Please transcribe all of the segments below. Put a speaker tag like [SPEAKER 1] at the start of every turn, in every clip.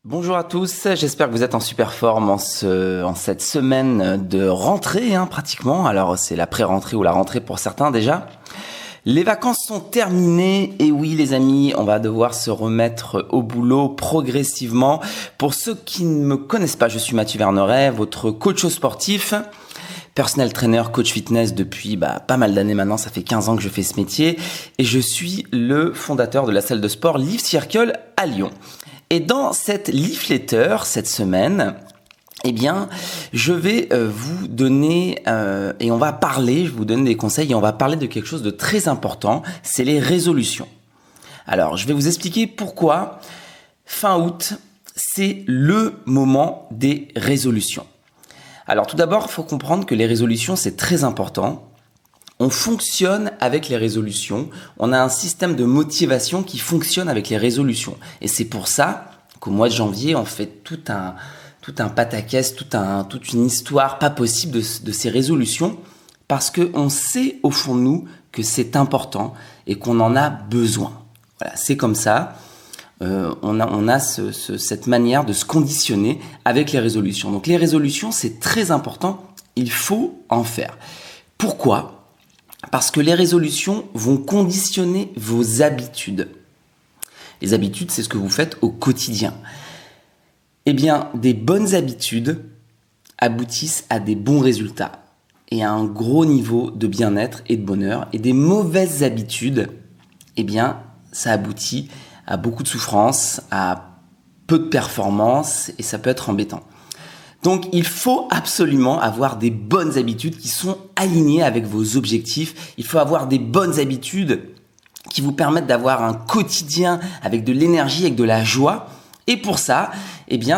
[SPEAKER 1] Bonjour à tous, j'espère que vous êtes en super forme en cette semaine de rentrée pratiquement. Alors c'est la pré-rentrée ou la rentrée pour certains déjà. Les vacances sont terminées et oui les amis, on va devoir se remettre au boulot progressivement. Pour ceux qui ne me connaissent pas, je suis Mathieu Verneret, votre coach sportif, personnel trainer, coach fitness depuis pas mal d'années maintenant, ça fait 15 ans que je fais ce métier et je suis le fondateur de la salle de sport Live Circle à Lyon. Et dans cette leafletter, cette semaine, je vais vous donner, et on va parler, je vous donne des conseils, et on va parler de quelque chose de très important, c'est les résolutions. Alors, je vais vous expliquer pourquoi fin août, c'est le moment des résolutions. Alors, tout d'abord, il faut comprendre que les résolutions, c'est très important. On fonctionne avec les résolutions. On a un système de motivation qui fonctionne avec les résolutions. Et c'est pour ça qu'au mois de janvier, on fait tout un pataquès, toute une histoire pas possible de ces résolutions parce qu'on sait au fond de nous que c'est important et qu'on en a besoin. Voilà, c'est comme ça. On a cette manière de se conditionner avec les résolutions. Donc les résolutions, c'est très important. Il faut en faire. Pourquoi ? Parce que les résolutions vont conditionner vos habitudes. Les habitudes, c'est ce que vous faites au quotidien. Eh bien, des bonnes habitudes aboutissent à des bons résultats et à un gros niveau de bien-être et de bonheur. Et des mauvaises habitudes, ça aboutit à beaucoup de souffrance, à peu de performance et ça peut être embêtant. Donc, il faut absolument avoir des bonnes habitudes qui sont alignées avec vos objectifs. Il faut avoir des bonnes habitudes qui vous permettent d'avoir un quotidien avec de l'énergie, avec de la joie. Et pour ça,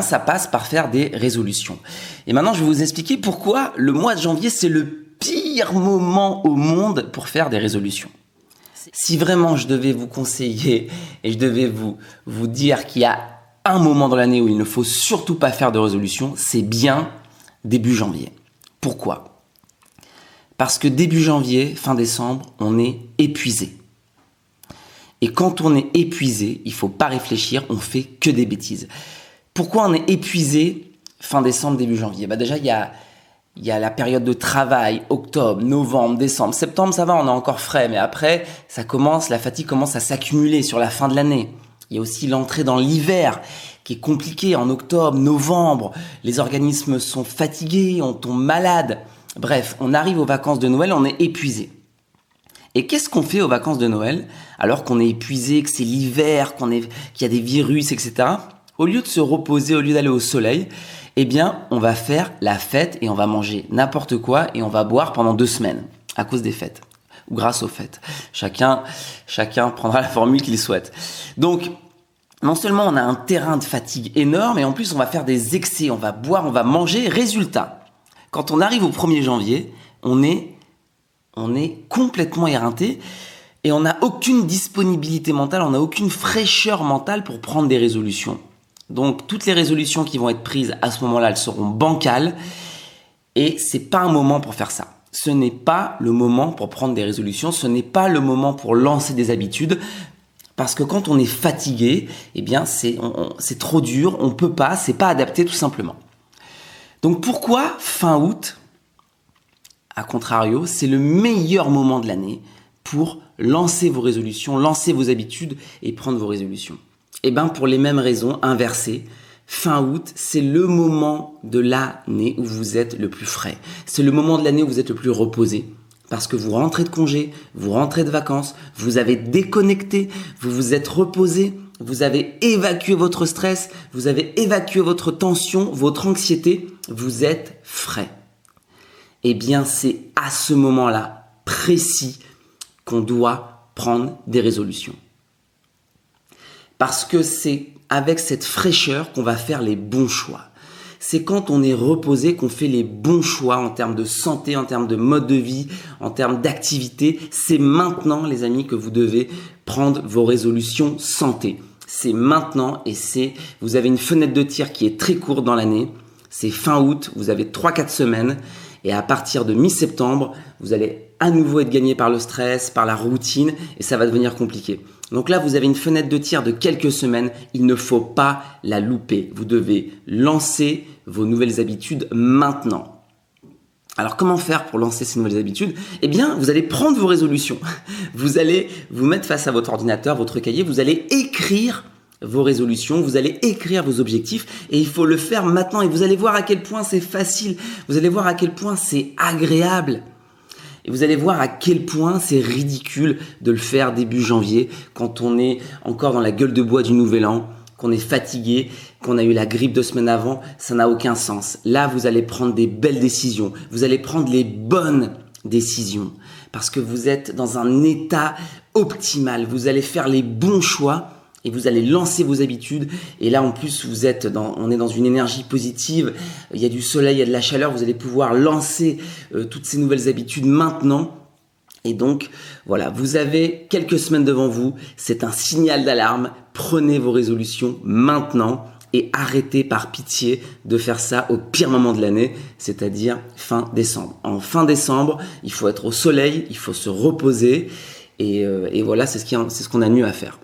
[SPEAKER 1] ça passe par faire des résolutions. Et maintenant, je vais vous expliquer pourquoi le mois de janvier, c'est le pire moment au monde pour faire des résolutions. Si vraiment je devais vous conseiller et je devais vous dire qu'il y a un moment dans l'année où il ne faut surtout pas faire de résolution, c'est bien début janvier. Pourquoi ? Parce que début janvier, fin décembre, on est épuisé. Et quand on est épuisé, il ne faut pas réfléchir, on fait que des bêtises. Pourquoi on est épuisé fin décembre, début janvier ? Déjà, il y a la période de travail, octobre, novembre, décembre. Septembre, ça va, on est encore frais. Mais après, la fatigue commence à s'accumuler sur la fin de l'année. Il y a aussi l'entrée dans l'hiver qui est compliquée en octobre, novembre. Les organismes sont fatigués, on tombe malade. Bref, on arrive aux vacances de Noël, on est épuisé. Et qu'est-ce qu'on fait aux vacances de Noël alors qu'on est épuisé, que c'est l'hiver, qu'il y a des virus, etc. Au lieu de se reposer, au lieu d'aller au soleil, on va faire la fête et on va manger n'importe quoi et on va boire pendant 2 semaines à cause des fêtes. Ou grâce aux fêtes. Chacun prendra la formule qu'il souhaite. Donc, non seulement on a un terrain de fatigue énorme, et en plus on va faire des excès, on va boire, on va manger. Résultat, quand on arrive au 1er janvier, on est complètement éreinté et on n'a aucune disponibilité mentale, on n'a aucune fraîcheur mentale pour prendre des résolutions. Donc, toutes les résolutions qui vont être prises à ce moment-là, elles seront bancales et c'est pas un moment pour faire ça. Ce n'est pas le moment pour prendre des résolutions, ce n'est pas le moment pour lancer des habitudes parce que quand on est fatigué, c'est trop dur, on peut pas, c'est pas adapté tout simplement. Donc pourquoi fin août, à contrario, c'est le meilleur moment de l'année pour lancer vos résolutions, lancer vos habitudes et prendre vos résolutions ? Pour les mêmes raisons, inversées. Fin août, c'est le moment de l'année où vous êtes le plus frais. C'est le moment de l'année où vous êtes le plus reposé. Parce que vous rentrez de congé, vous rentrez de vacances, vous avez déconnecté, vous vous êtes reposé, vous avez évacué votre stress, vous avez évacué votre tension, votre anxiété, vous êtes frais. C'est à ce moment-là précis qu'on doit prendre des résolutions. Parce que c'est avec cette fraîcheur qu'on va faire les bons choix. C'est quand on est reposé qu'on fait les bons choix en termes de santé, en termes de mode de vie, en termes d'activité. C'est maintenant, les amis, que vous devez prendre vos résolutions santé. C'est maintenant et vous avez une fenêtre de tir qui est très courte dans l'année. C'est fin août, vous avez 3-4 semaines et à partir de mi-septembre, vous allez à nouveau être gagné par le stress, par la routine et ça va devenir compliqué. Donc là, vous avez une fenêtre de tir de quelques semaines. Il ne faut pas la louper. Vous devez lancer vos nouvelles habitudes maintenant. Alors, comment faire pour lancer ces nouvelles habitudes? Eh bien, vous allez prendre vos résolutions. Vous allez vous mettre face à votre ordinateur, votre cahier. Vous allez écrire vos résolutions, vous allez écrire vos objectifs et il faut le faire maintenant. Et vous allez voir à quel point c'est facile. Vous allez voir à quel point c'est agréable. Et vous allez voir à quel point c'est ridicule de le faire début janvier quand on est encore dans la gueule de bois du nouvel an, qu'on est fatigué, qu'on a eu la grippe 2 semaines avant. Ça n'a aucun sens. Là, vous allez prendre des belles décisions. Vous allez prendre les bonnes décisions parce que vous êtes dans un état optimal. Vous allez faire les bons choix et vous allez lancer vos habitudes. Et là, en plus, on est dans une énergie positive. Il y a du soleil, il y a de la chaleur. Vous allez pouvoir lancer toutes ces nouvelles habitudes maintenant. Et donc, voilà, vous avez quelques semaines devant vous. C'est un signal d'alarme. Prenez vos résolutions maintenant et arrêtez par pitié de faire ça au pire moment de l'année, c'est-à-dire fin décembre. En fin décembre, il faut être au soleil, il faut se reposer. Et voilà, c'est ce qu'on a de mieux à faire.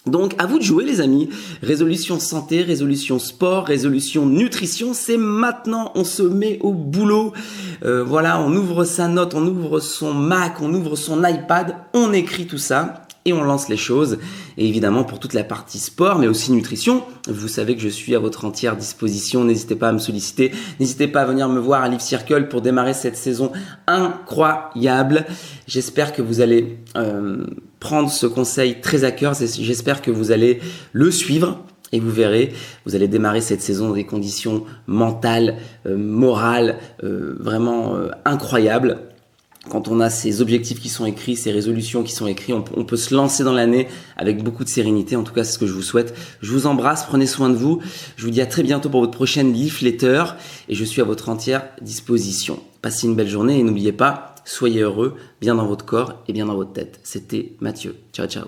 [SPEAKER 1] Donc, à vous de jouer, les amis. Résolution santé, résolution sport, résolution nutrition, c'est maintenant. On se met au boulot. Voilà, on ouvre sa note, on ouvre son Mac, on ouvre son iPad, on écrit tout ça et on lance les choses. Et évidemment, pour toute la partie sport, mais aussi nutrition, vous savez que je suis à votre entière disposition. N'hésitez pas à me solliciter. N'hésitez pas à venir me voir à Live Circle pour démarrer cette saison incroyable. J'espère que vous allez prendre ce conseil très à cœur. J'espère que vous allez le suivre. Et vous verrez, vous allez démarrer cette saison dans des conditions mentales, morales, vraiment incroyables. Quand on a ces objectifs qui sont écrits, ces résolutions qui sont écrites, on peut se lancer dans l'année avec beaucoup de sérénité. En tout cas, c'est ce que je vous souhaite. Je vous embrasse, prenez soin de vous. Je vous dis à très bientôt pour votre prochaine Leafletter et je suis à votre entière disposition. Passez une belle journée et n'oubliez pas, soyez heureux, bien dans votre corps et bien dans votre tête. C'était Mathieu. Ciao, ciao.